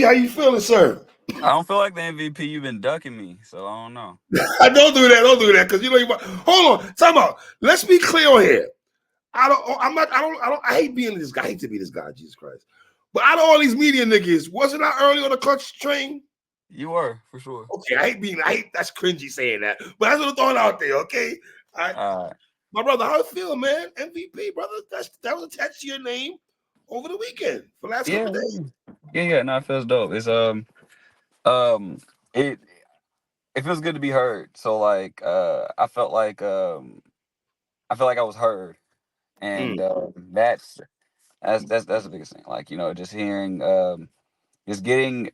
how you feeling, sir? I don't feel like the MVP. You've been ducking me, so I don't know. Don't do that. Don't do that, because you know you. Hold on. Time out. Let's be clear on here. I don't. I'm not. I don't. I don't. I hate being this guy. I hate to be this guy. Jesus Christ. But out of all these media niggas, wasn't I early on the Klutz train? You were for sure. Okay, I hate that's cringy saying that, but that's what I'm throwing out there. Okay, my brother, how you feel, man? MVP, brother. That was attached to your name over the weekend for the last couple days. Yeah. No, it feels dope. It's it feels good to be heard. So like, I felt like I was heard, and that's the biggest thing. Like, just hearing just getting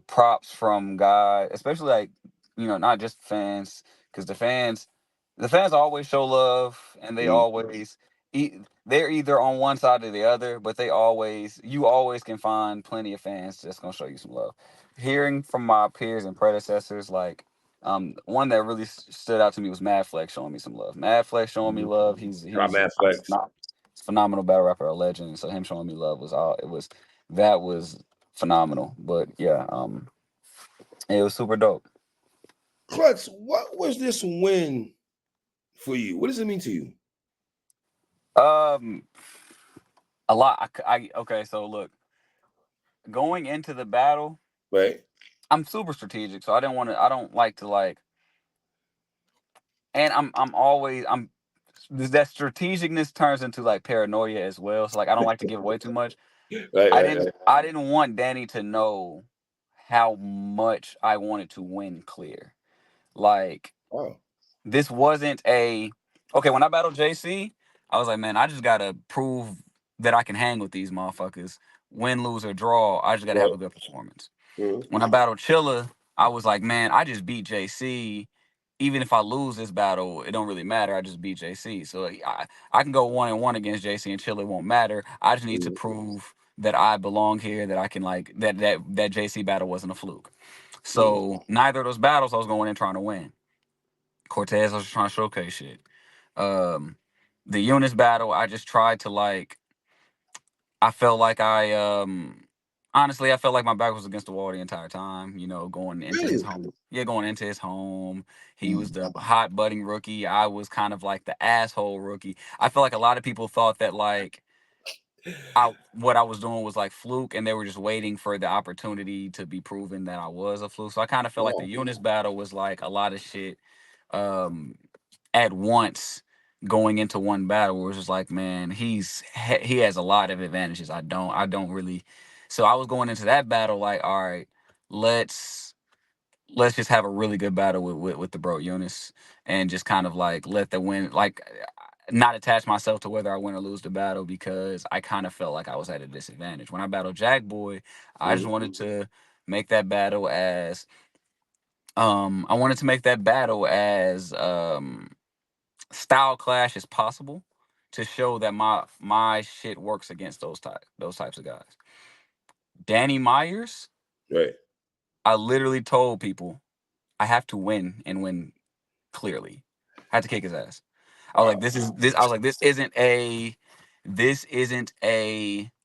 props from guys, especially like, not just fans, because the fans always show love, and they always they're either on one side or the other, but you always can find plenty of fans that's gonna show you some love. Hearing from my peers and predecessors, like, one that really stood out to me was Mad Flex showing me some love. Mad Flex showing me love. He's Mad Flex. Phenomenal battle rapper, a legend. So him showing me love that was phenomenal. But yeah, it was super dope. Klutz, what was this win for you? What does it mean to you? A lot. Okay. So look, going into the battle, right? I'm super strategic, so I don't like to like, and that strategicness turns into like paranoia as well. So like, I don't like to give away too much. I didn't want Danny to know how much I wanted to win clear. Like, this wasn't okay. When I battled JC, I was like, man, I just gotta prove that I can hang with these motherfuckers. Win, lose, or draw, I just gotta have a good performance. When I battled Chilla, I was like, man, I just beat JC. Even if I lose this battle, it don't really matter. I just beat JC. So I can go 1-1 against JC and Chilla, won't matter. I just need to prove that I belong here, that I can like that JC battle wasn't a fluke. So neither of those battles I was going in trying to win. Cortez, I was just trying to showcase shit. The Eunice battle, I just tried to like. I felt like honestly, I felt like my back was against the wall the entire time. Going into his home. Yeah, going into his home. He was the hot budding rookie. I was kind of like the asshole rookie. I feel like a lot of people thought that like what I was doing was like fluke, and they were just waiting for the opportunity to be proven that I was a fluke. So I kind of felt like the Eunice battle was like a lot of shit at once going into one battle, where it's just like, man, he has a lot of advantages. I don't really. So I was going into that battle like, all right, let's just have a really good battle with the bro Eunice, and just kind of like let the win, like, not attach myself to whether I win or lose the battle, because I kind of felt like I was at a disadvantage. When I battled Jack Boy, I just wanted to make that battle as style clash as possible, to show that my shit works against those types of guys. Danny Myers, right? I literally told people I have to win, and win clearly. I had to kick his ass. I was like, this isn't a,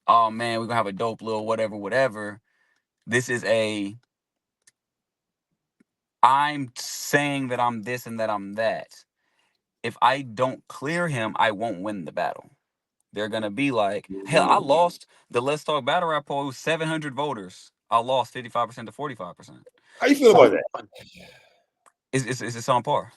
oh man, we're gonna have a dope little whatever. This is I'm saying that I'm this and that I'm that. If I don't clear him, I won't win the battle. They're gonna be like, hell, I lost the Let's Talk Battle Rap poll. It was 700 voters. I lost 55% to 45%. How you feel about that? It's on par.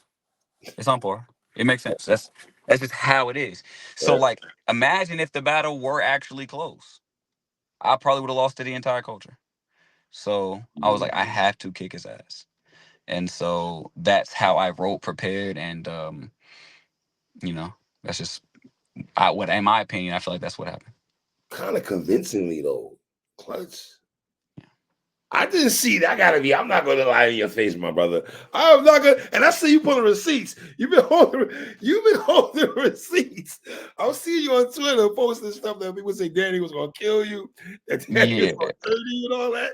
It's on par. It makes sense. That's just how it is. So like, imagine if the battle were actually close. I probably would have lost to the entire culture. So I was like, I have to kick his ass. And so that's how I wrote prepared, and that's just what, in my opinion, I feel like that's what happened. Kind of convincingly though, Klutz. I didn't see that. I'm not gonna lie in your face, my brother. I'm not gonna, and I see you pulling receipts. You've been holding receipts. I'll see you on Twitter posting stuff that people say Danny was gonna kill you, that Danny was gonna hurt you and all that.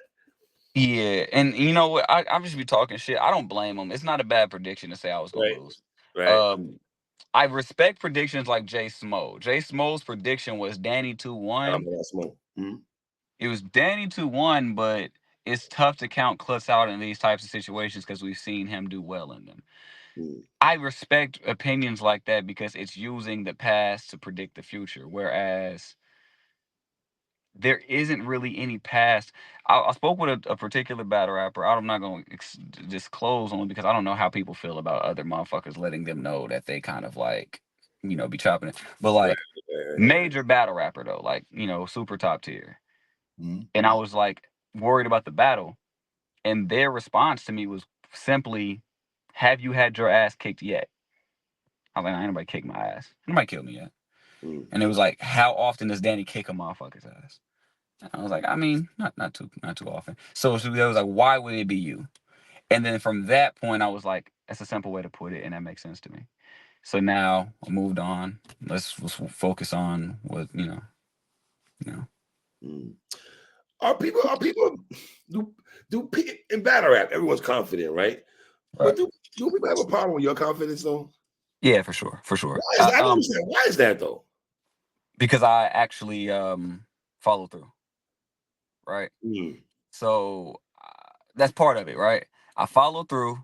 Yeah, and you know what? I just be talking shit. I don't blame him. It's not a bad prediction to say I was gonna lose. Right. I respect predictions like Jay Smo. Jay Smo's prediction was Danny 2-1. It was Danny 2-1, but it's tough to count Klutz out in these types of situations because we've seen him do well in them. Mm. I respect opinions like that because it's using the past to predict the future, whereas there isn't really any past. I spoke with a particular battle rapper. I'm not going to disclose only because I don't know how people feel about other motherfuckers letting them know that they kind of like, be chopping it. But like, major battle rapper though, like, super top tier. Mm-hmm. And I was like worried about the battle. And their response to me was simply, have you had your ass kicked yet? I was like, ain't nobody kicked my ass. Nobody killed me yet. Mm. And it was like, how often does Danny kick a motherfucker's ass? I was like, I mean, not too often. So it was like, why would it be you? And then from that point, I was like, that's a simple way to put it, and that makes sense to me. So now I moved on. Let's focus on what Mm. Are people do in battle rap? Everyone's confident, right? But do people have a problem with your confidence though? Yeah, for sure. Why is that? I don't understand. Why is that though? Because I actually follow through, right? Mm. So that's part of it, right? I follow through,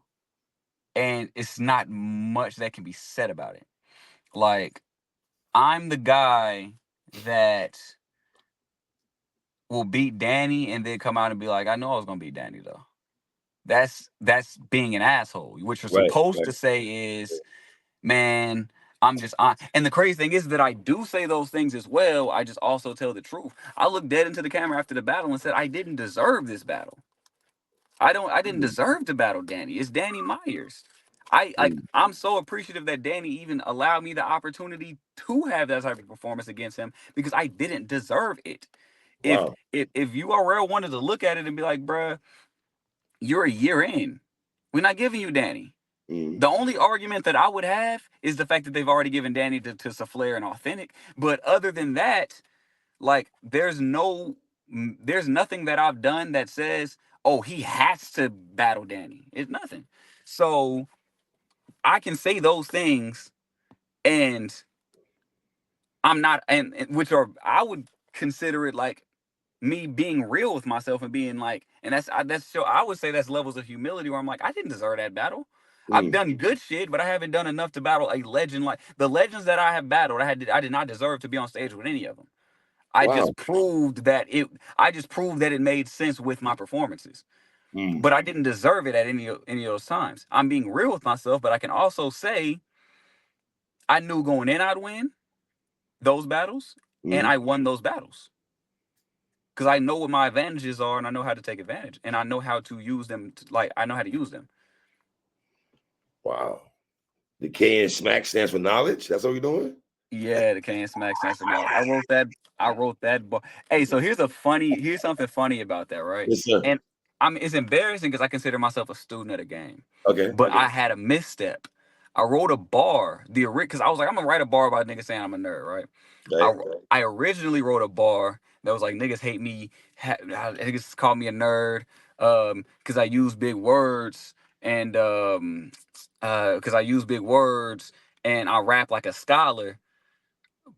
and it's not much that can be said about it. Like, I'm the guy that will beat Danny and then come out and be like, I know I was gonna beat Danny though. That's being an asshole. What you're supposed to say is, man, I'm just on. And the crazy thing is that I do say those things as well. I just also tell the truth. I looked dead into the camera after the battle and said I didn't deserve this battle. I didn't deserve to battle Danny. It's Danny Myers. I'm so appreciative that Danny even allowed me the opportunity to have that type of performance against him because I didn't deserve it. Wow. If URL wanted to look at it and be like, bruh, you're a year in. We're not giving you Danny. The only argument that I would have is the fact that they've already given Danny to Saflair and Authentic. But other than that, like, there's nothing that I've done that says, oh, he has to battle Danny. It's nothing. So I can say those things, and I'm not, and which are, I would consider it like me being real with myself and being like, and that's so I would say that's levels of humility where I'm like, I didn't deserve that battle. I've done good shit, but I haven't done enough to battle a legend like the legends that I have battled. I did not deserve to be on stage with any of them. I just proved that it made sense with my performances. But I didn't deserve it at any of those times. I'm being real with myself, but I can also say I knew going in I'd win those battles, and I won those battles. Because I know what my advantages are, and I know how to take advantage, and I know how to use them. I know how to use them. Wow. The K and Smack stands for knowledge. That's what we're doing. Yeah, the K and Smack stands for knowledge. I wrote that. Hey, so here's something funny about that, right? Yes, sir. And it's embarrassing because I consider myself a student of the game. Okay. But I had a misstep. I wrote a bar, because I was like, I'm gonna write a bar about niggas saying I'm a nerd, right? I originally wrote a bar that was like, niggas hate me, niggas call me a nerd, because I use big words, and because I use big words and I rap like a scholar.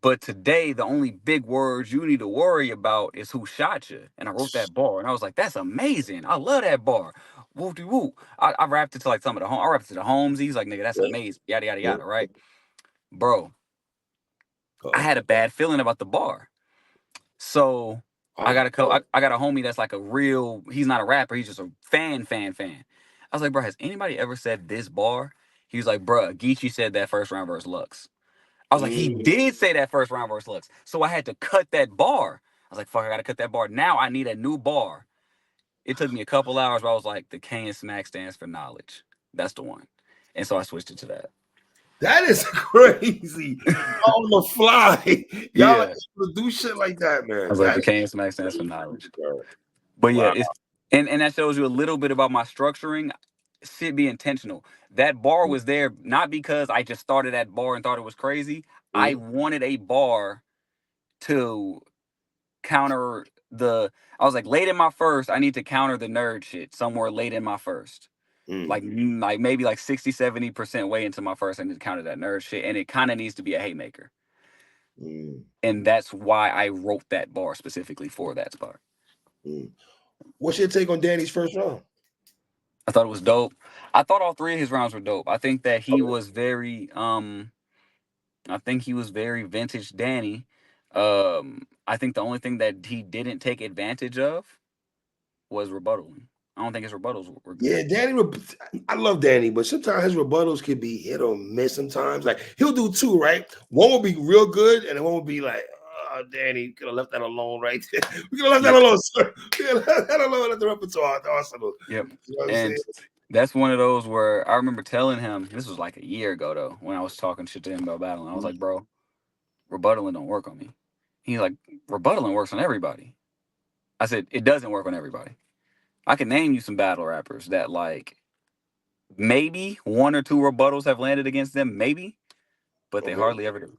But today, the only big words you need to worry about is who shot you. And I wrote that bar, and I was like, "That's amazing! I love that bar." Whoop de whoop. I rapped it to like some of the I rapped it to the Homesies, like, nigga, that's amazing. Yada yada yada, right, bro? I had a bad feeling about the bar, so I got a homie that's like a real. He's not a rapper. He's just a fan. I was like, bro, has anybody ever said this bar? He was like, bro, Geechee said that first round versus Lux. I was like, he did say that first round versus Lux. So I had to cut that bar. I was like, fuck, I gotta cut that bar. Now I need a new bar. It took me a couple hours, but I was like, the K and Smack stands for knowledge. That's the one. And so I switched it to that. That is crazy. On the fly. Y'all are able to do shit like that, man. I was like, the K and Smack stands for knowledge. But wow. yeah, and that shows you a little bit about my structuring. Shit be intentional. That bar was there not because I just started that bar and thought it was crazy. I wanted a bar to counter I was like, late in my first, I need to counter the nerd shit somewhere late in my first. Like maybe like 60-70% way into my first, I need to counter that nerd shit. And it kind of needs to be a haymaker. And that's why I wrote that bar specifically for that spot. What's your take on Danny's first round? I thought it was dope. I thought all three of his rounds were dope. I think that he Okay. was very vintage Danny. I think the only thing that he didn't take advantage of was rebuttaling. I don't think his rebuttals were good. Yeah, Danny. I love Danny, but sometimes his rebuttals can be hit or miss. Sometimes, like he'll do two, right? One will be real good, and one will be like, "Oh, Danny, could have left that alone, right? We could have left that alone, sir. We could have left that alone at the repertoire, the arsenal." Yep. You know what I'm And saying? that's one of those where I remember telling him, this was like a year ago though, when I was talking shit to him about battling. I was like, bro, rebuttaling don't work on me. He's like, rebuttaling works on everybody. I said, it doesn't work on everybody. I can name you some battle rappers that like maybe one or two rebuttals have landed against them, maybe, but they hardly ever do.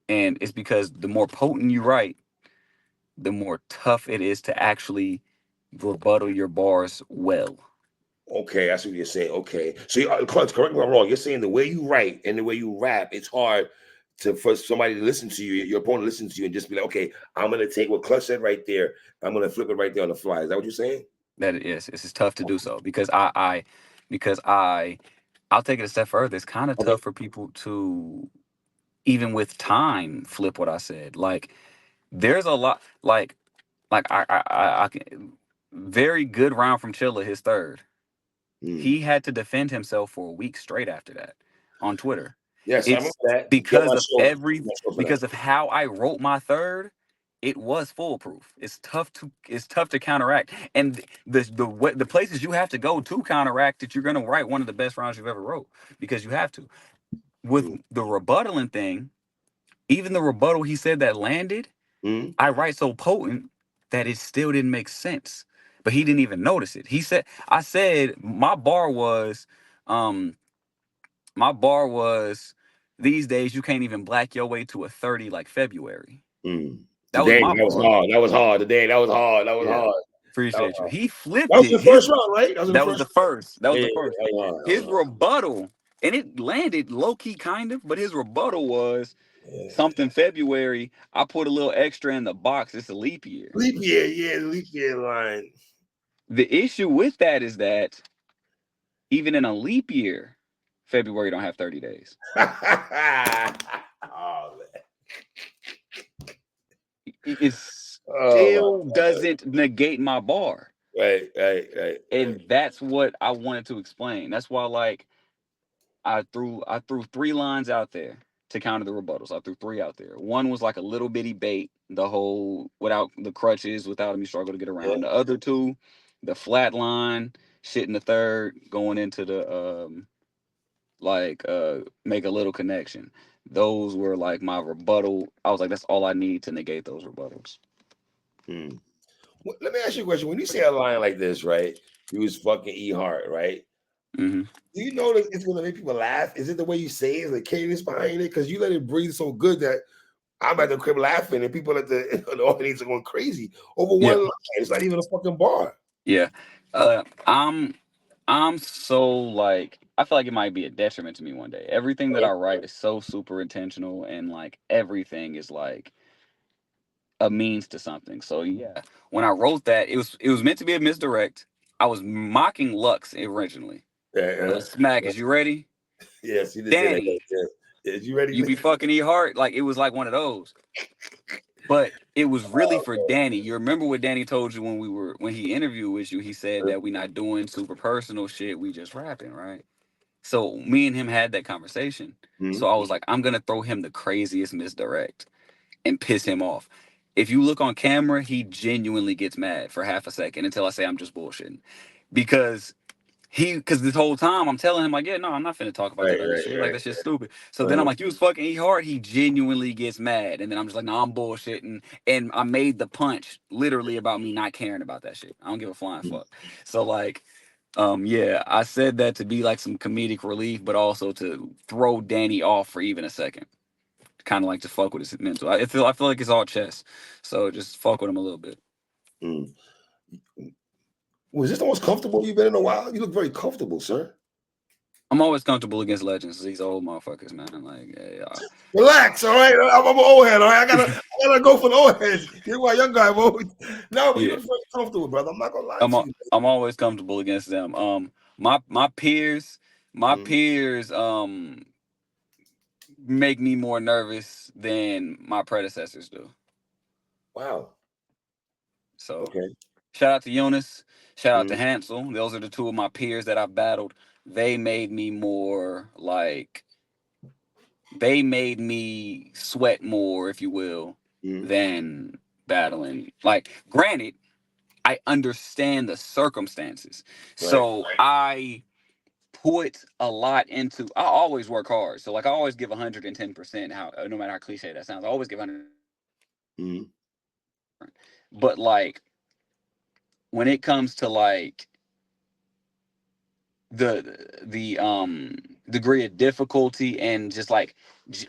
And it's because the more potent you write, the more tough it is to actually rebuttal your bars well. Okay, that's what you're saying. Okay, so Klutz, correct me if I'm wrong. You're saying the way you write and the way you rap, it's hard for somebody to listen to you, your opponent to listen to you, and just be like, okay, I'm gonna take what Klutz said right there. I'm gonna flip it right there on the fly. Is that what you're saying? That it is. It's tough to do so because I'll take it a step further. It's kind of Okay. tough for people to even with time flip what I said. Like there's a lot like I can very good round from Chilla, his third. He had to defend himself for a week straight after that on Twitter. Yes, I remember It's that. Get because my of show. Get my show for that. because of how I wrote my third. It was foolproof. It's tough to counteract, and the places you have to go to counteract it, you're gonna write one of the best rounds you've ever wrote because you have to. With the rebuttaling thing, even the rebuttal he said that landed, I write so potent that it still didn't make sense. But he didn't even notice it. I said um, my bar was these days you can't even black your way to a 30 like February. That was Today, my that was bar. hard. That was hard. Today, that was hard. That was Yeah. hard. That was Appreciate you. hard. He That flipped was it. the first round, right? That was the That was first. the first. That was Yeah, the first. that was hard. That was His hard. rebuttal, and it landed low key kind of, but his rebuttal was something February. I put a little extra in the box. It's a leap year. Leap year, yeah, leap year line. The issue with that is that even in a leap year, February don't have 30 days. Oh, man. It still doesn't negate my bar. Right. And that's what I wanted to explain. That's why, like, I threw 3 lines out there to counter the rebuttals. I threw 3 out there. One was like a little bitty bait, the whole without the crutches, without me struggle to get around. The other 2, the flat line, shit in the third, going into the make a little connection. Those were like my rebuttal. I was like, that's all I need to negate those rebuttals. Well, let me ask you a question. When you say a line like this, right? You was fucking E Hart, right? Mm-hmm. Do you know that it's going to make people laugh? Is it the way you say it? Is the cadence behind it? Because you let it breathe so good that I'm at the crib laughing, and people at the audience are going crazy over one line. It's not even a fucking bar. Yeah. I'm so like I feel like it might be a detriment to me one day. Everything that I write is so super intentional and like everything is like a means to something. So yeah, when I wrote that, it was meant to be a misdirect. I was mocking Lux originally. Smack, is you ready? Yes, you did say that. Danny, Is you ready? you be fucking E Hart? Like it was like one of those. But it was really for Danny. You remember what Danny told you when he interviewed with you? He said that we not doing super personal shit. We just rapping, right? So me and him had that conversation. So I was like, I'm gonna throw him the craziest misdirect and piss him off. If you look on camera, he genuinely gets mad for half a second until I say I'm just bullshitting. Because this whole time I'm telling him like, yeah, no, I'm not finna talk about that other shit. Like that shit's stupid. So then I'm like, you was fucking E Hard. He genuinely gets mad, and then I'm just like, no, I'm bullshitting. And I made the punch literally about me not caring about that shit. I don't give a flying fuck. So like, yeah, I said that to be like some comedic relief, but also to throw Danny off for even a second. Kind of like to fuck with his mental. I feel like it's all chess. So just fuck with him a little bit. Was this the most comfortable you've been in a while? You look very comfortable, sir. I'm always comfortable against legends. These old motherfuckers, man. Like, hey, relax, all right. I'm an old head, all right. I gotta go for the old heads. You're my young guy, bro. No, but you're very comfortable, brother. I'm not gonna lie to you. I'm always comfortable against them. My peers, make me more nervous than my predecessors do. Wow. So, okay. Shout out to Eunice. Shout out to Hansel. Those are the two of my peers that I've battled. They made me more like. They made me sweat more, if you will, than battling. Like, granted, I understand the circumstances, so I put a lot into. I always work hard, so like I always give 110%. How no matter how cliche that sounds, I always give 100. But like when it comes to like the degree of difficulty and just like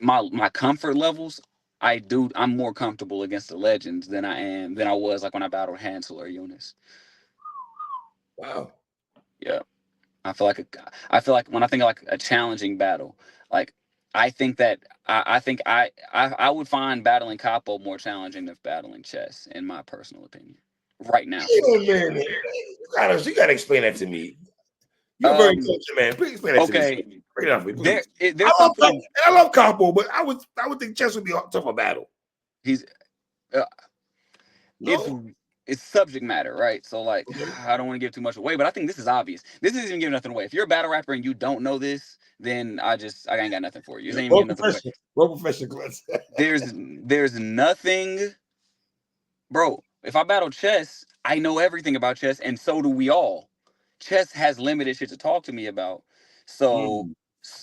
my comfort levels, I'm more comfortable against the legends than I was like when I battled Hansel or Eunice. Wow. Yeah. I feel like when I think of like a challenging battle, like I think that I think I would find battling Capo more challenging than battling Chess, in my personal opinion. Right now. Man, you gotta explain that to me. You're a very intelligent man. Please explain that to me. Bring it out for me, please. I love Capo, but I would think Chess would be a tougher battle. He's it's subject matter, right? So like I don't want to give too much away, but I think this is obvious. This isn't even giving nothing away. If you're a battle rapper and you don't know this, then I ain't got nothing for you. This ain't even giving nothing away. Well, professional Klutz. There's nothing, bro. If I battle Chess, I know everything about Chess, and so do we all. Chess has limited shit to talk to me about, so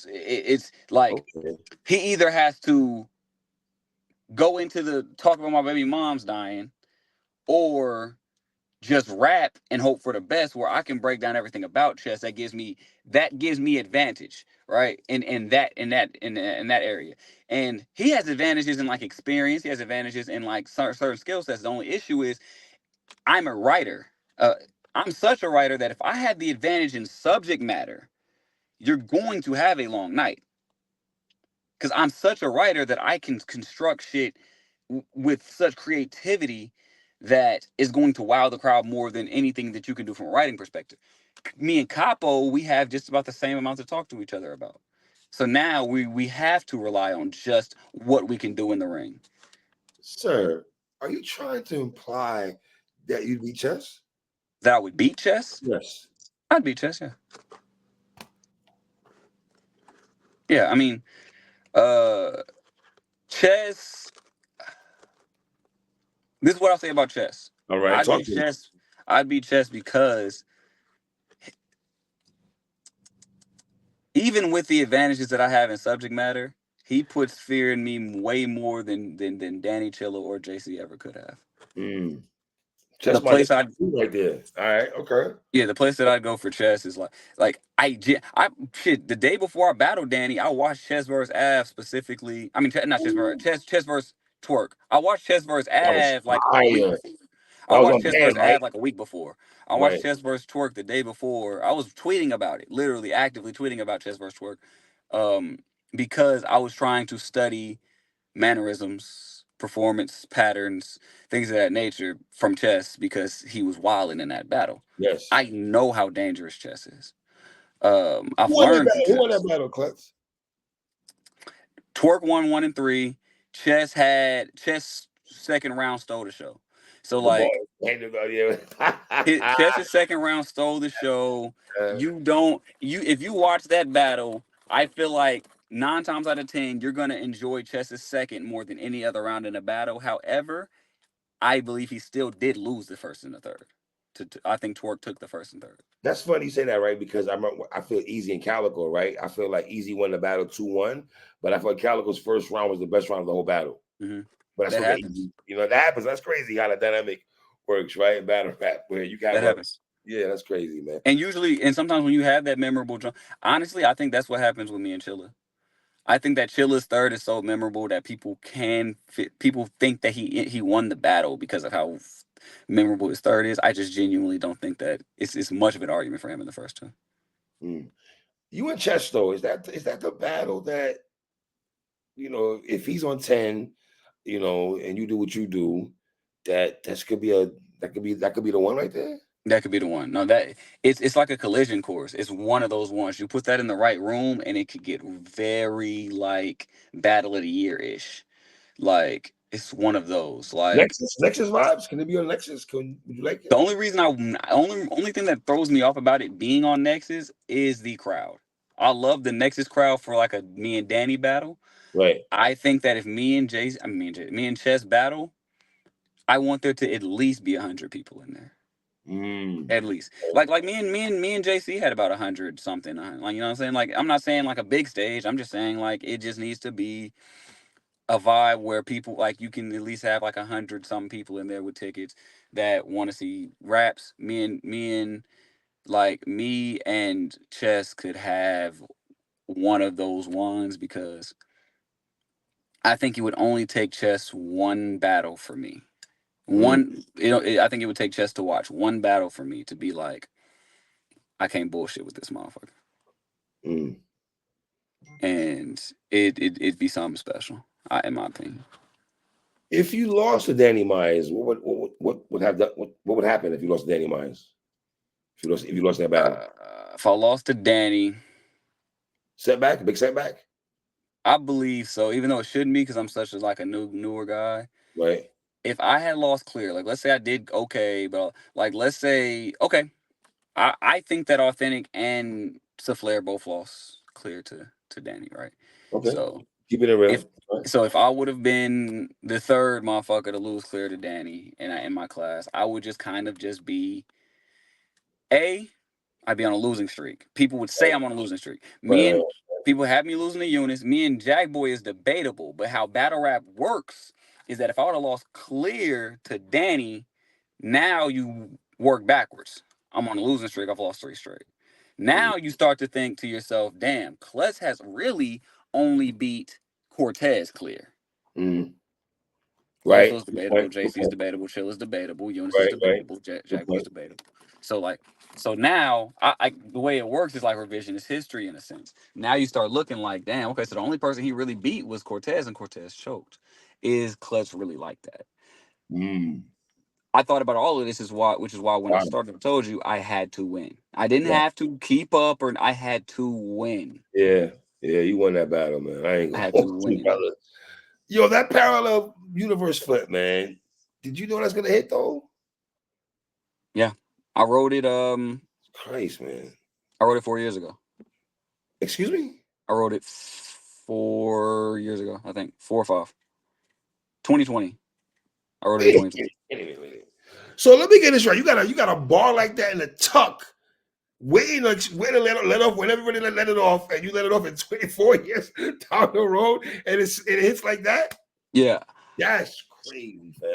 it's like he either has to go into the talk about my baby mom's dying, or just rap and hope for the best, where I can break down everything about Chess. That gives me advantage, right? In that area. And he has advantages in like experience. He has advantages in like certain skill sets. The only issue is I'm a writer. I'm such a writer that if I had the advantage in subject matter, you're going to have a long night. Because I'm such a writer that I can construct shit with such creativity that is going to wow the crowd more than anything that you can do from a writing perspective. Me and Capo, we have just about the same amount to talk to each other about. So now we have to rely on just what we can do in the ring. Sir, are you trying to imply that you'd beat Chess? That I would beat Chess? Yes. I'd beat Chess, yeah. Yeah, I mean, Chess. This is what I'll say about Chess. All right, I'd beat Chess because even with the advantages that I have in subject matter, he puts fear in me way more than Danny Chilla or JC ever could have. The place I'd right there. All right, okay. Yeah, the place that I'd go for Chess is like the day before I battled Danny, I watched Chess versus Av specifically. I mean, not Chess versus Twerk. I watched Chess versus Av like a week before. I watched Chess versus Av like a week before. I watched Chess versus Twerk the day before. I was tweeting about it, literally actively tweeting about Chess versus Twerk, because I was trying to study mannerisms, performance patterns, things of that nature from Chess because he was wilding in that battle. Yes, I know how dangerous Chess is. I've learned. Who won that battle, Klutz? Twerk won 1 and 3. Chess second round stole the show. So like, Chess's second round stole the show. If you watch that battle, I feel like 9 times out of 10 you're gonna enjoy Chess's second more than any other round in a battle. However, I believe he still did lose the first and the third. I think Twerk took the first and third. That's funny you say that, right? Because I feel Easy and Calico, right? I feel like Easy won the battle 2-1, but I feel like Calico's first round was the best round of the whole battle. But that's okay. That happens. That's crazy how the dynamic works, right? In battle rap, where you got that happens. Yeah, that's crazy, man. And sometimes when you have that memorable jump, honestly, I think that's what happens with me and Chilla. I think that Chilla's third is so memorable that people think that he won the battle because of how memorable his third is. I just genuinely don't think that it's much of an argument for him in the first two. You and Chess though, is that the battle that, you know, if he's on 10, you know, and you do what you do, that could be the one right there? That could be the one. No, that it's like a collision course. It's one of those ones. You put that in the right room, and it could get very like battle of the year ish. Like it's one of those. Like Nexus vibes. Can it be on Nexus? Would you like it? the only reason only thing that throws me off about it being on Nexus is the crowd. I love the Nexus crowd for like a me and Danny battle. Right. I think that if me and me and Chess battle, I want there to at least be 100 people in there. At least, like me and JC had about 100 something. Like, you know what I'm saying? Like, I'm not saying like a big stage. I'm just saying like it just needs to be a vibe where people like you can at least have like 100 something people in there with tickets that want to see raps. Me and Chess could have one of those ones because I think it would only take Chess one battle for me. I think it would take Chess to watch one battle for me to be like, I can't bullshit with this motherfucker. And it'd be something special, in my opinion. If you lost to Danny Myers, what would happen if you lost to Danny Myers? If you lost that battle, if I lost to Danny, big setback. I believe so. Even though it shouldn't be, because I'm such a newer guy. Right. If I had lost clear, like let's say I did okay, but like let's say okay, I think that Authentic and Souffleur both lost clear to Danny, right? Okay. So keep it real. If I would have been the third motherfucker to lose clear to Danny in my class, I would just kind of just be I'd be on a losing streak. People would say I'm on a losing streak. People have me losing to Eunice. Me and Jackboy is debatable, but how battle rap works is that if I would have lost clear to Danny, now you work backwards. I'm on a losing streak. I've lost 3 straight. Now you start to think to yourself, damn, Klutz has really only beat Cortez clear. Right. Loco's debatable, JC's debatable, Chill is debatable, Eunice is debatable, Jackboy's debatable. So now the way it works is like revisionist history in a sense. Now you start looking like, damn, okay, so the only person he really beat was Cortez, and Cortez choked. Is Klutz really like that? I thought about all of this which is why when I started, I told you I had to win. I didn't have to keep up, or I had to win. Yeah, you won that battle, man. I ain't gonna had to win. Yo, that parallel universe flip, man. Did you know that's gonna hit though? Yeah, I wrote it. Christ, man. I wrote it 4 years ago. Excuse me? I wrote it 4 years ago, I think. 4 or 5. 2020. I wrote it in 2020. So let me get this right. You got a bar like that in a tuck, waiting to let off when everybody let it off, and you let it off in 24 years down the road, and it hits like that? Yeah. That's crazy, man.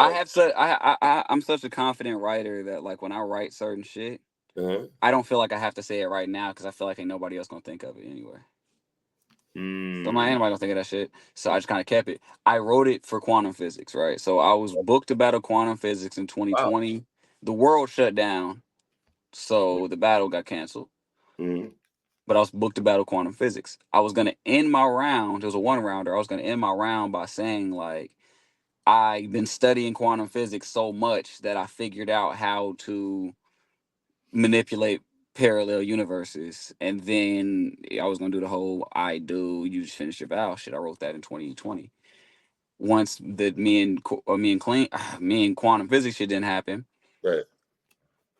I'm such a confident writer that like when I write certain shit, I don't feel like I have to say it right now because I feel like ain't nobody else gonna think of it anyway. So anybody gonna think of that shit. So I just kind of kept it. I wrote it for quantum physics, right? So I was booked to battle quantum physics in 2020. Wow. The world shut down, so the battle got canceled. But I was booked to battle quantum physics. I was gonna end my round. It was a 1-rounder. I was gonna end my round by saying like, I've been studying quantum physics so much that I figured out how to manipulate parallel universes, and then I was gonna do the whole you just finish your vow shit. I wrote that in 2020. Once me and quantum physics shit didn't happen, right?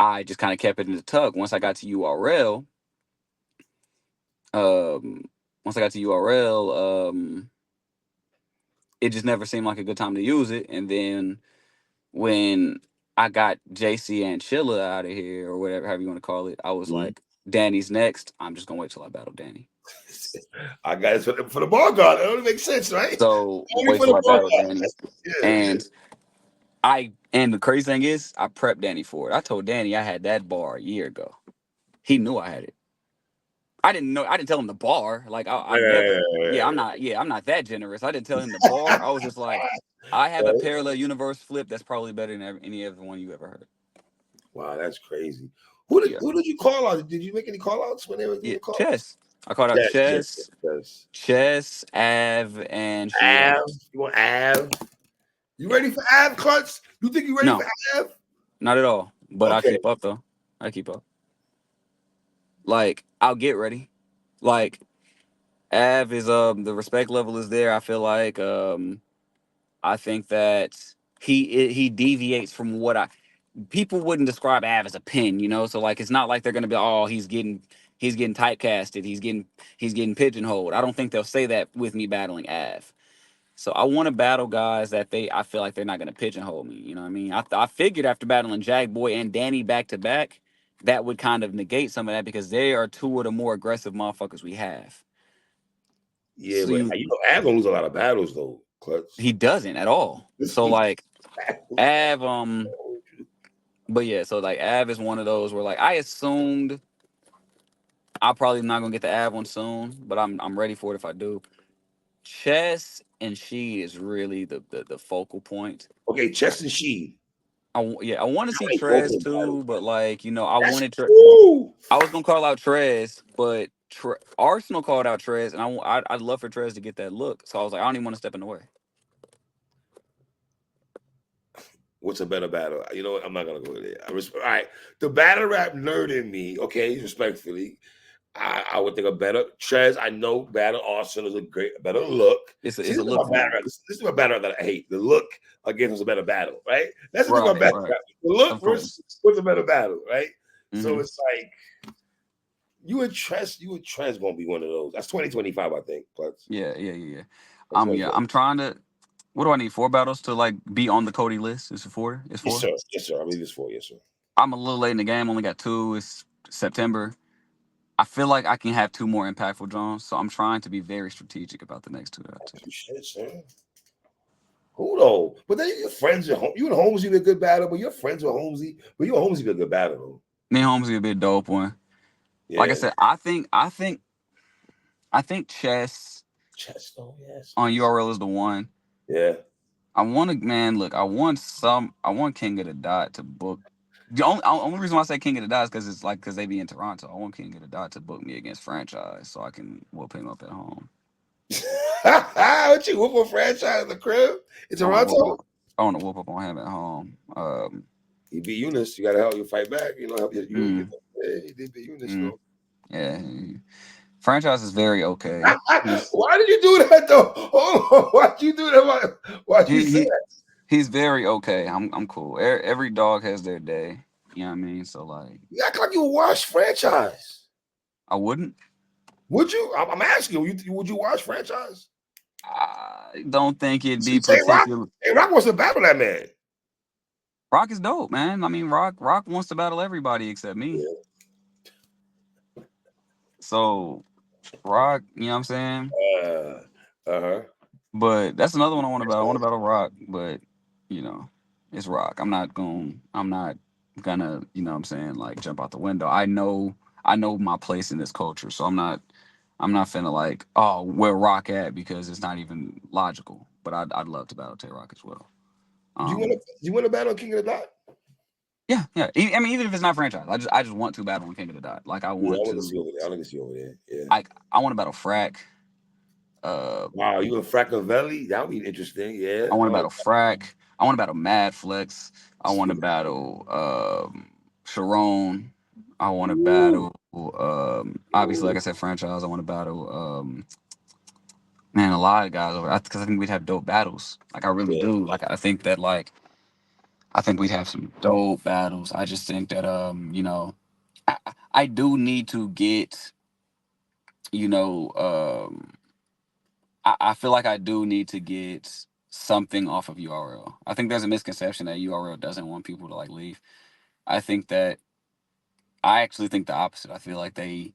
I just kind of kept it in the tug. Once I got to URL, it just never seemed like a good time to use it. And then when I got JC and Chilla out of here, or whatever, however you want to call it, I was like, Danny's next. I'm just gonna wait till I battle Danny. I got it for the bar guard. That don't make sense, right? So wait till I battle Danny. And the crazy thing is, I prepped Danny for it. I told Danny I had that bar a year ago. He knew I had it. I didn't tell him the bar. Like I'm not that generous. I didn't tell him the bar. I was just like, I have a parallel universe flip that's probably better than any other one you ever heard. Wow, that's crazy. Yeah. Who did you call out? Did you make any call outs when they were doing Yeah. the call? Chess. I called out Yes, yes, Chess, yes. Chess, Av, and Sheed. Av, you want Av? You ready for Av, Klutz? You think you ready No, for Av? not at all. But I Okay. keep up though. I keep up. Like I'll get ready. Like Av is the respect level is there. I feel like I think that he deviates from what I people wouldn't describe Av as a pin, you know. So like it's not like they're gonna be he's getting typecasted, he's getting pigeonholed. I don't think they'll say that with me battling Av. So I want to battle guys that I feel like they're not gonna pigeonhole me. You know what I mean? I figured after battling Jack Boy and Danny back to back, that would kind of negate some of that because they are two of the more aggressive motherfuckers we have. Yeah, So but you know, Av gonna lose a lot of battles though, Klutz. he doesn't at all. So like Av, but yeah, so like Av is one of those where like I assumed I probably not gonna get the Av one soon, but I'm ready for it if I do. Chess and Sheed is really the focal point. Okay, Chess and Sheed. I want to I see like both of Trez them battles. too, but like That's cool. I was gonna call out Trez, but Arsenal called out Trez, and I'd love for Trez to get that look. So I was like, I don't even want to step in the way. What's a better battle? You know what? I'm not gonna go there. All right, the battle rap nerd in me. Okay, respectfully, I would think a better Trez. I know Battle Arsenal is a better look. It's See, a this is look my for me. battle rap. This is my battle rap that I hate. The look against was a better battle, right? That's the thing about Right, battle right. rap. The look Of course. versus what's a better battle, right? So Hmm. it's like you and Trez gonna be one of those. That's 2025, I think. But Yeah. that's Yeah. 2025. I'm trying to. What do I need? 4 battles to like be on the Cody list? Is it four? It's Yes, four. sir. Yes, sir. I believe it's 4. Yes, sir. I'm a little late in the game. Only got two. It's September. I feel like I can have two more impactful drones, so I'm trying to be very strategic about the next two that I take. Shit, sir. Who though? But then your friends at home. You and Holmesy be a good battle, but your friends with Holmesy. But you and Holmesy be a good battle though. Me and Holmes a bit dope one. Like I Yeah. said, I think chess Chesto, yes. on URL is the one. Yeah. I want to man. Look, I want King of the Dot to book. The only reason why I say King of the Dot is because it's like because they be in Toronto. I want King of the Dot to book me against franchise so I can whoop him up at home. What you whoop a franchise in the crib in I want to whoop Toronto? up. I want to whoop up on him at home. He beat Eunice. You gotta help you fight back. You know, help you. Mm, Yeah, he did beat Eunice mm, though. yeah, franchise is very okay. Why did you do that though? Oh, why'd you do that? Why'd you He, say he that? he's very okay. I'm cool. Every dog has their day. You know what I mean? So like, You act like you watch franchise. I wouldn't. Would you? I'm asking you. Would you watch franchise? I don't think it'd be Say Rock. particular. Hey, Rock wants to battle that man. Rock is dope, man. I mean, Rock wants to battle everybody except me. Yeah. So Rock, you know what I'm saying? Uh-huh. But that's another one I want to battle. I want to battle Rock, but you know, it's Rock. I'm not gonna, you know what I'm saying, like jump out the window. I know my place in this culture, so I'm not finna like, oh, where Rock at because it's not even logical. But I'd love to battle Tay Rock as well. Do you want to battle King of the Dot? Yeah. I mean, even if it's not franchise, I just want to battle on King of the Dot. Like I Yeah, I want want to to. see over there. I want to see over there. Yeah. I want to battle Frack. Wow, you and Fraccavelli? That would be interesting. Yeah. I want I to like battle Frack. I want to battle Mad Flex. I want to battle Sharon. I want to Ooh. battle obviously like I said franchise. I want to battle man a lot of guys over because I think we'd have dope battles. Like I really Yeah. do. Like I think that like I think we'd have some dope battles. I just think that you know I, I do need to get you know I feel like I do need to get something off of URL. I think there's a misconception that URL doesn't want people to like leave. I think that I actually think the opposite. I feel like they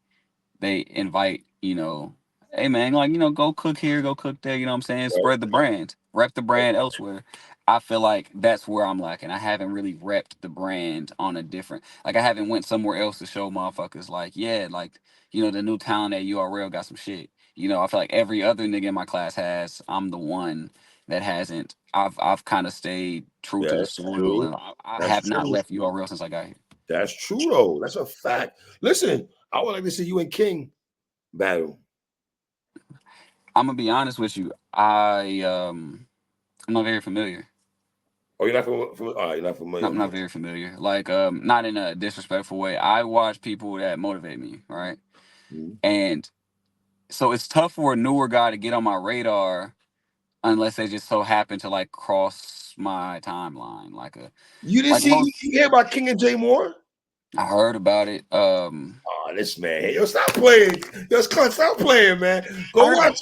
invite, you know, hey man, like, you know, go cook here, go cook there, you know what I'm saying? Right, Spread the brand, rep the brand elsewhere. I feel like that's where I'm lacking. I haven't really repped the brand on a different like I haven't went somewhere else to show motherfuckers like, yeah, like, you know, the new talent at URL got some shit. You know, I feel like every other nigga in my class has. I'm the one that hasn't. I've kind of stayed true yeah, to the that's soil true. and I That's have not true. left URL since I got here. That's true though. That's a fact. Listen, I would like to see you and King battle. I'm gonna be honest with you. I'm not very familiar. Oh, you're not familiar? Oh, you're not familiar. I'm not very familiar. Like, not in a disrespectful way. I watch people that motivate me, right? Mm-hmm. And so it's tough for a newer guy to get on my radar unless they just so happen to like cross my timeline. You didn't Like see most, you hear about King and Jay Moore? I heard about it. Oh, this man. Yo, stop playing. Yo, Klutz, stop playing, man. Go watch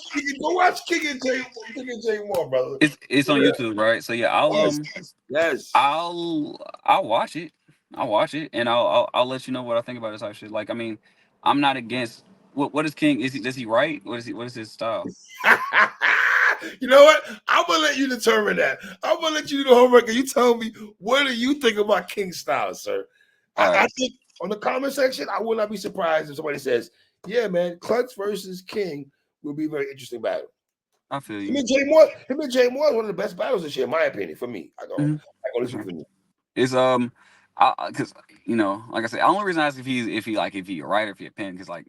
King and Jay Moore, brother. It's on YouTube, right? So yeah, I'll watch it. I'll watch it and I'll let you know what I think about this type of shit. Like, I mean, I'm not against what is King? Does he write? What is his style? You know what? I'm gonna let you determine that. I'm gonna let you do the homework and you tell me what do you think about King's style, sir. I think on the comment section, I will not be surprised if somebody says, "Yeah, man, Klutz versus King will be a very interesting battle." I feel you. Him and Jay Moore is one of the best battles this year, in my opinion. For me, I go listen for me. It's because like I said, the only reason I ask if he a writer, if he a pen, because I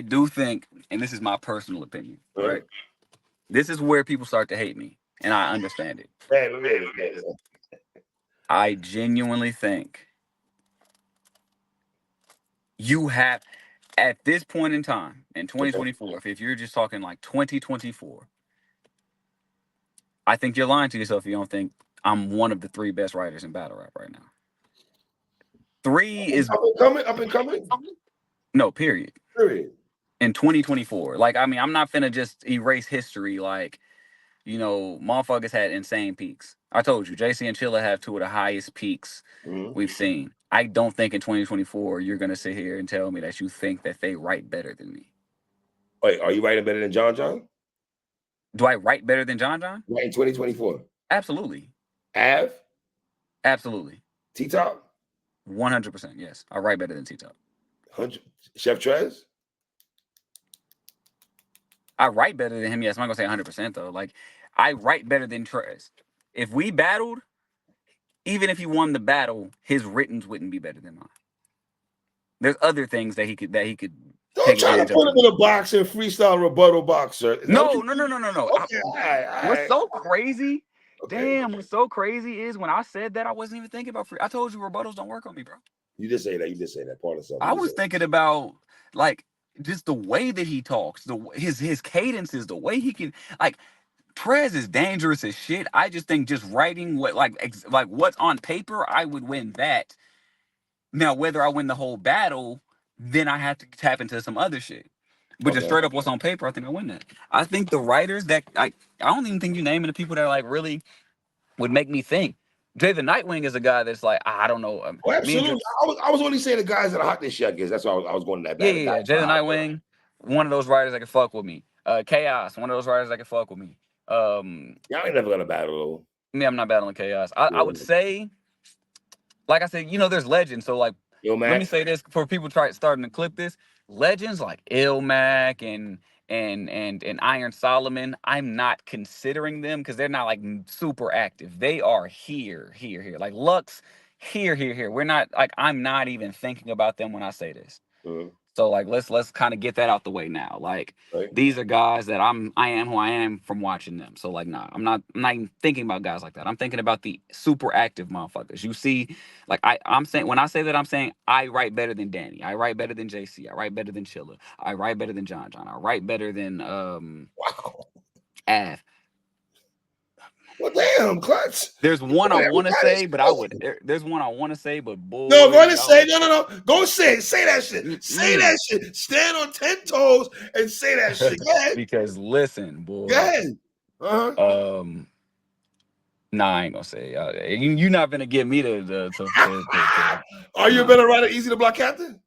do think, and this is my personal opinion, right? This is where people start to hate me, and I understand it. I genuinely think you have, at this point in time, in 2024, if you're just talking like 2024, I think you're lying to yourself if you don't think I'm one of the 3 best writers in battle rap right now. 3 is up and coming. No, period. In 2024, like, I mean, I'm not finna just erase history. Like, motherfuckers had insane peaks. I told you, JC and Chilla have 2 of the highest peaks we've seen. I don't think in 2024 you're gonna sit here and tell me that you think that they write better than me. Wait, are you writing better than John John? Do I write better than John John? Right, in 2024. Absolutely. Av? Absolutely. T-Top? 100%, yes. I write better than T-Top. Chef Trez? I write better than him, yes. I'm not gonna say 100% though. Like, I write better than Trez. If we battled, even if he won the battle, his writtens wouldn't be better than mine. There's other things that he could Don't try to put him in a box and freestyle rebuttal boxer. No. Okay, all right. What's so crazy? Okay. Damn, what's so crazy is when I said that, I wasn't even thinking about free. I told you rebuttals don't work on me, bro. You just say that. Part of something. I was thinking about, like, just the way that he talks, his cadences, the way he can, like, Trez is dangerous as shit. I just think just writing what's on paper, I would win that. Now, whether I win the whole battle, then I have to tap into some other shit. But just straight up what's on paper, I think I win that. I think the writers that I don't even think you naming the people that like really would make me think. Jay the Nightwing is a guy that's like, I don't know. Absolutely. I was only saying the guys that are hot this year, I guess. That's why I was going to that battle. Yeah. Jay the Nightwing, one of those writers that can fuck with me. Chaos, one of those writers that can fuck with me. Y'all ain't never gonna battle though. Me, I'm not battling Chaos. I would say, like I said, there's legends. So like, let me say this for people starting to clip this. Legends like Ilmac and Iron Solomon, I'm not considering them because they're not like super active. They are here. Like Lux, here. We're not like, I'm not even thinking about them when I say this. So like, let's kind of get that out the way now. Like, these are guys that I am who I am from watching them. So like, nah, I'm not even thinking about guys like that. I'm thinking about the super active motherfuckers. You see, like I'm saying, when I say that, I'm saying I write better than Danny. I write better than JC. I write better than Chilla. I write better than John John. I write better than Av. Well, damn, Klutz. There's one I want to say, but there's one I want to say, but boy. No, go ahead and say no. Go say it. Say that shit. Say that shit. Stand on 10 toes and say that shit. Go ahead. Because listen, boy. Go ahead. Nah, I ain't gonna say it. You're not gonna get me to Are you a better writer, Easy the Block Captain?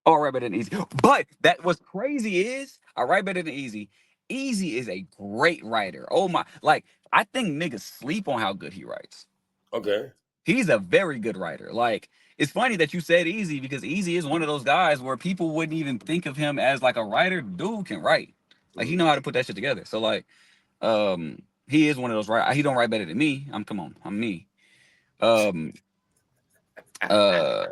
Oh, I write better than Easy. But that what's crazy is I write better than Easy. Easy is a great writer. Oh my, like, I think niggas sleep on how good he writes. Okay. He's a very good writer. Like, it's funny that you said Easy because Easy is one of those guys where people wouldn't even think of him as like a writer. Dude can write. Like, he know how to put that shit together. So like, he is one of those writers. He don't write better than me. I'm me. Uh,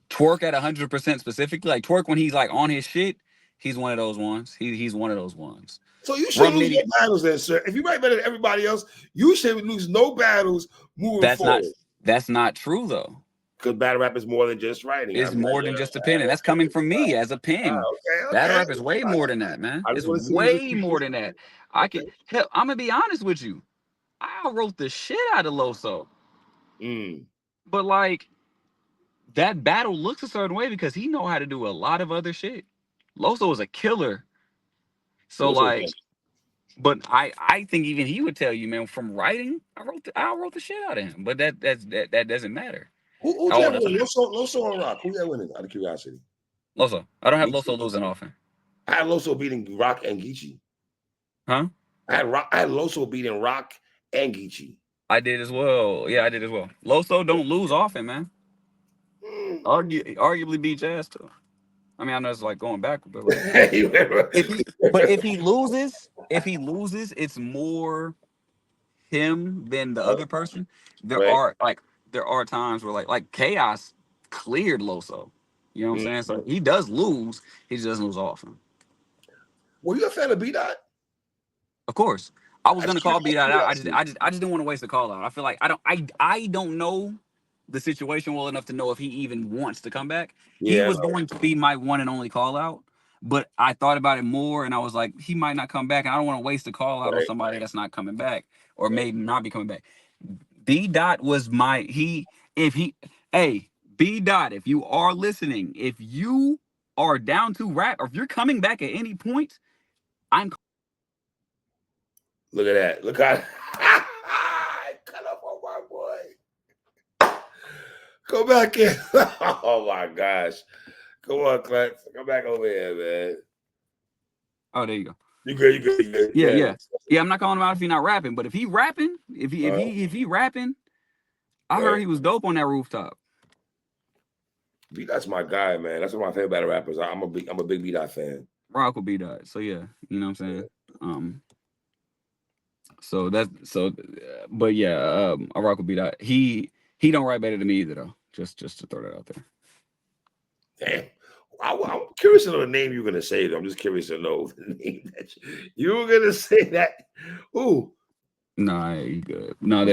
Twerk at 100% specifically, like Twerk when he's like on his shit, he's one of those ones. He's one of those ones. So you shouldn't Rum lose no Nitty, battles then, sir. If you write better than everybody else, you should lose no battles moving forward. that's not true though. Because battle rap is more than just writing. It's more than just a pen, and that's coming from me as a pen. Battle Okay. rap is way more than that, man. I It's just want to see way more than that. I Okay. can hell, I'm gonna be honest with you. I wrote the shit out of Loso. But like that battle looks a certain way because he know how to do a lot of other shit. Loso is a killer. So like, but I think even he would tell you, man, from writing, I wrote the shit out of him. But that doesn't matter. Who's that winning? Loso or Rock? Who's that winning? Out of curiosity. Loso. I don't have Loso losing often. I had Loso beating Rock and Geechee. Huh? I had Loso beating Rock and Geechee. I did as well. Yeah, I did as well. Loso don't lose often, man. Arguably beat Jazz too. I mean, I know it's like going backward, but like, if he loses, it's more him than the other person. There are times where like Chaos cleared Loso. You know what I'm saying? So he does lose. He just doesn't lose often. Were you a fan of B-Dot? Of course. I was gonna call B-Dot out. I just didn't want to waste the call out. I feel like I don't know the situation well enough to know if he even wants to come back. Yeah, he was going to be my one and only call out, but I thought about it more and I was like, he might not come back. And I don't want to waste a call out on somebody that's not coming back or maybe not be coming back. B-Dot was B-Dot, if you are listening, if you are down to rap or if you're coming back at any point, Look at that. Look how cut up on my boy. Go back in. Oh my gosh. Come on, Klutz. Come back over here, man. Oh, there you go. You good. Yeah. I'm not calling him out if he's not rapping, but if he rapping, if he rapping, I heard he was dope on that rooftop. B-Dot's my guy, man. That's one of my favorite battle rappers. I'm a big B-Dot fan. Rock with B-Dot. So yeah, you know what I'm saying? But yeah, I rock with B-Dot. He don't write better than me either though. Just to throw that out there. Damn. I'm curious to know the name you're gonna say though. I'm just curious to know the name that you were gonna say that. Ooh. Nah, you good. No,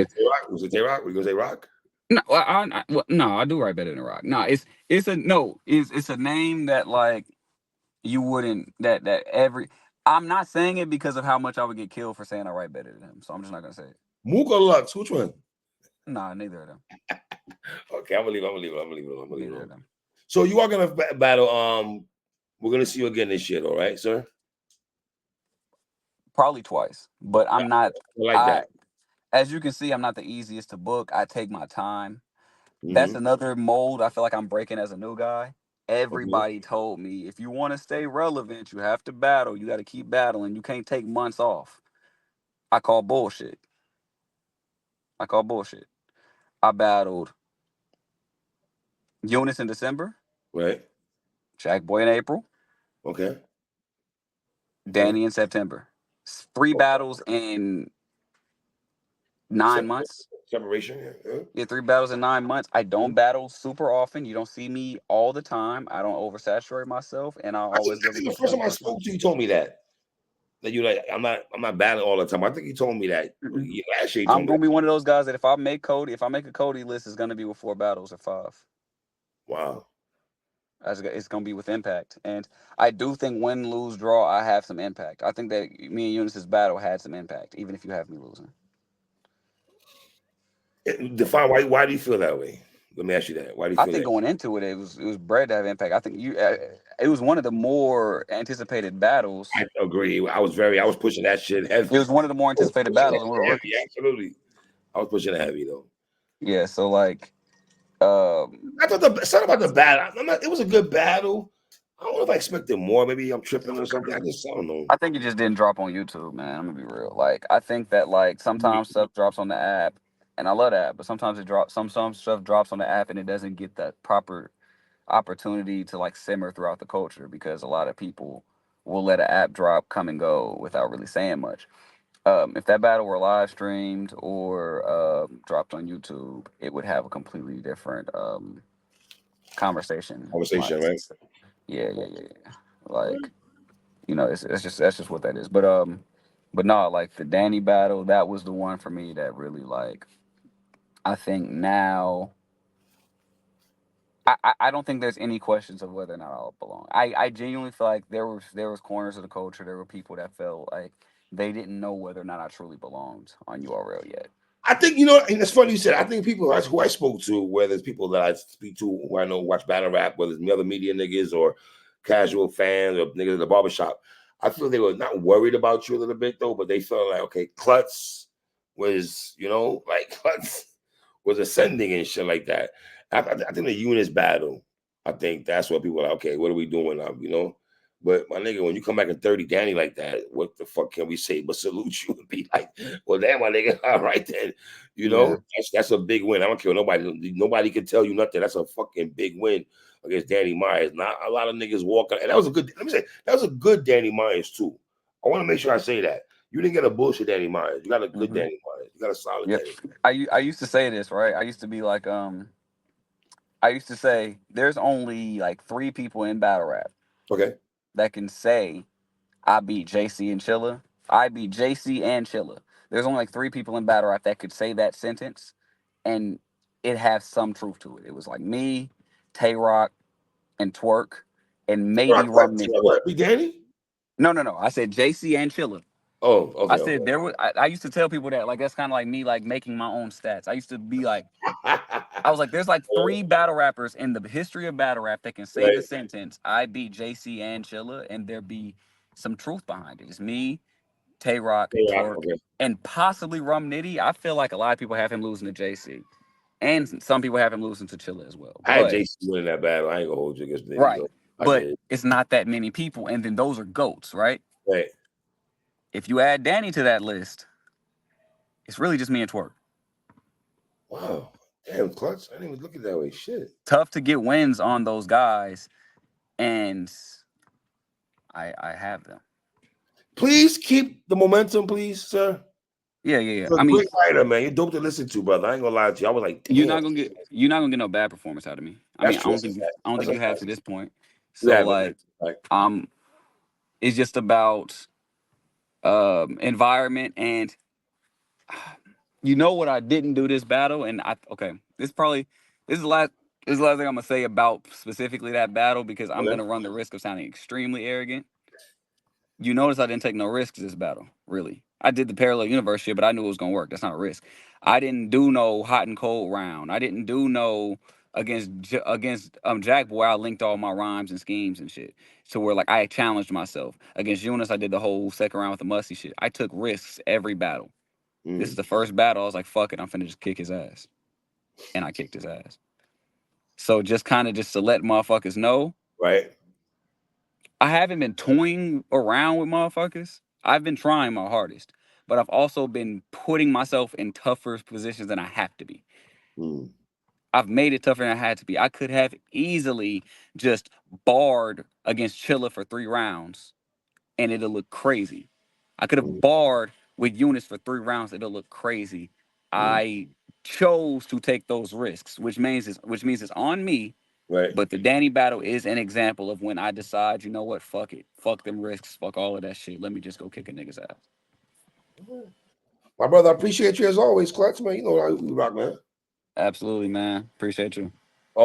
was it J-Rock? We gonna say Rock? No, I do write better than Rock. No, it's a name that like you wouldn't I'm not saying it because of how much I would get killed for saying I write better than him. So I'm just not gonna say it. Mook or Lux? Which one? Nah, neither of them. Okay, I'm gonna leave it. So you are gonna battle. We're gonna see you again this year, all right, sir? Probably twice, but I'm not like that. As you can see, I'm not the easiest to book. I take my time. That's another mold I feel like I'm breaking as a new guy. Everybody told me if you want to stay relevant, you have to battle. You got to keep battling. You can't take months off. I call bullshit. I battled Eunice in December. Right. Jack Boy in April. Okay. Danny in September. 3 battles in 9 months. Separation. Yeah, 3 battles in 9 months. I don't battle super often. You don't see me all the time. I don't oversaturate myself, and I think the first time I spoke to you, told me that you like I'm not battling all the time. I think you told me that last year. I'm gonna be one of those guys that if I make a Cody list, it's gonna be with 4 battles or 5. Wow. It's gonna be with impact, and I do think win, lose, draw, I have some impact. I think that me and Eunice's battle had some impact, even if you have me losing. Define why do you feel that way? Let me ask you that. Why do you feel I think going into it, it was bred to have impact. I think it was one of the more anticipated battles. I agree. I was pushing that shit heavy. It was one of the more anticipated battles. Absolutely. I was pushing it heavy though. Yeah, so like I thought it's not about the battle. It was a good battle. I don't know if I expected more. Maybe I'm tripping or something. I don't know. I think it just didn't drop on YouTube, man. I'm gonna be real. Like I think that like sometimes stuff drops on the app, and I love the app, but sometimes it drops. Some stuff drops on the app, and it doesn't get that proper opportunity to like simmer throughout the culture because a lot of people will let an app drop come and go without really saying much. If that battle were live streamed or dropped on YouTube, it would have a completely different conversation. Like, right? yeah. Like, that's just what that is. But no, like the Danny battle, that was the one for me that really like. I think now, I don't think there's any questions of whether or not I'll belong. I genuinely feel like there was corners of the culture, there were people that felt like they didn't know whether or not I truly belonged on URL yet. I think, and it's funny you said, I think people who I spoke to, whether it's people that I speak to who I know watch battle rap, whether it's other media niggas or casual fans or niggas in the barbershop, I feel they were not worried about you a little bit though, but they felt like, okay, Klutz was, Klutz was ascending and shit like that. I think the Eunice battle, I think that's what people are like, okay, what are we doing now, But my nigga, when you come back in 30 Danny like that, what the fuck can we say but salute you and be like, well, damn, my nigga, all right then. That's a big win. I don't care. Nobody can tell you nothing. That's a fucking big win against Danny Myers. Not a lot of niggas walking. And that was a good, let me say, that was a good Danny Myers too. I want to make sure I say that. You didn't get a bullshit Danny Myers. You got a good Danny Myers. You got a solid Danny Myers. I used to say this, right? I used to be like, I used to say there's only like 3 people in battle rap. Okay. That can say I beat JC and Chilla. I beat JC and Chilla. There's only like 3 people in battle rap that could say that sentence and it has some truth to it. It was like me, Tay Rock, and Twerk, and maybe Rum Nitty. What? Be Danny? No. I said JC and Chilla. Oh, okay. I said there was. I used to tell people that like that's kind of like me like making my own stats. I used to be like, I was like, there's like 3 battle rappers in the history of battle rap that can say the sentence I beat JC and Chilla, and there be some truth behind it. It's me, Tay Rock, Twerk, and possibly Rum Nitty. I feel like a lot of people have him losing to JC, and some people have him losing to Chilla as well. I had JC winning that battle. I ain't gonna hold you against Nitty. Right, but it's not that many people, and then those are GOATs, right? Right. If you add Danny to that list, it's really just me and Twerk. Wow. Damn, Klutz. I didn't even look at that way. Shit. Tough to get wins on those guys, and I have them. Please keep the momentum, please, sir. Yeah. You're a great writer, man. You're dope to listen to, brother. I ain't gonna lie to you. I was like, damn. You're not gonna get no bad performance out of me. I don't think you have to this point. So it's just about environment, and you know what I didn't do this battle, and this is the last thing I'm gonna say about specifically that battle because I'm gonna run the risk of sounding extremely arrogant. You notice I didn't take no risks this battle, really. I did the parallel universe shit, but I knew it was gonna work. That's not a risk. I didn't do no hot and cold round. I didn't do no against Jack Boy. I linked all my rhymes and schemes and shit. So where like I challenged myself. Against Eunice, I did the whole second round with the musty shit. I took risks every battle. This is the first battle. I was like, fuck it, I'm finna just kick his ass. And I kicked his ass. So just kind of just to let motherfuckers know. Right. I haven't been toying around with motherfuckers. I've been trying my hardest, but I've also been putting myself in tougher positions than I have to be. I've made it tougher than I had to be. I could have easily just barred against Chilla for 3 rounds and it'll look crazy. I could have barred with Eunice for 3 rounds. It'll look crazy. I chose to take those risks, which means it's on me. Right. But the Danny battle is an example of when I decide, you know what, fuck it. Fuck them risks. Fuck all of that shit. Let me just go kick a nigga's ass. My brother, I appreciate you as always, Klutz, man. You know how we rock, man. Absolutely, man. Appreciate you.